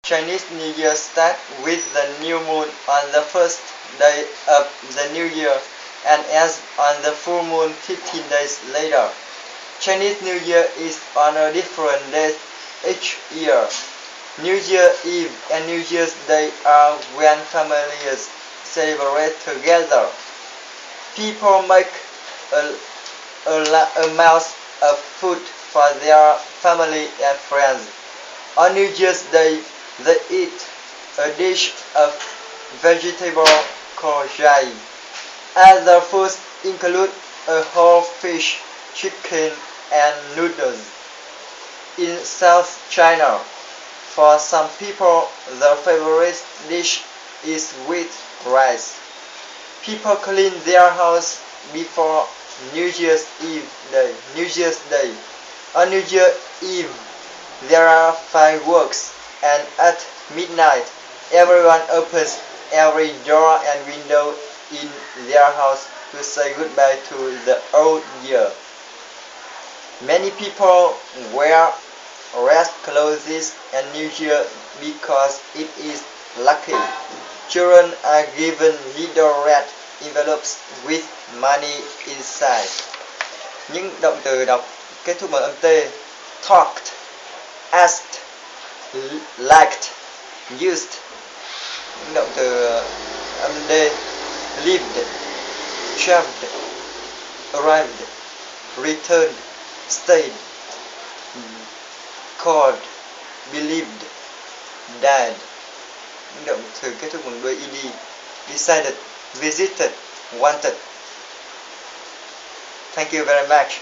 Chinese New Year starts with the new moon on the first day of the new year and ends on the full moon 15 days later. Chinese New Year is on a different day each year. New Year Eve and New Year's Day are when families celebrate together. People make a meal of food for their family and friends. On New Year's Day, they eat a dish of vegetable called jai. Other foods include a whole fish, chicken, and noodles. In South China, for some people, the favorite dish is with rice. People clean their house before New Year's Day. On New Year's Eve, there are fireworks, and at midnight, everyone opens every door and window in their house to say goodbye to the old year. Many people wear red clothes on New Year because it is lucky. Children are given little red envelopes with money inside. Những động từ đọc kết thúc bằng âm T: talked, asked, liked, used. Những động từ âm D: lived, traveled, arrived, returned, stayed, called, believed, died. Những động từ kết thúc bằng đuôi ed: decided, visited, wanted. Thank you very much.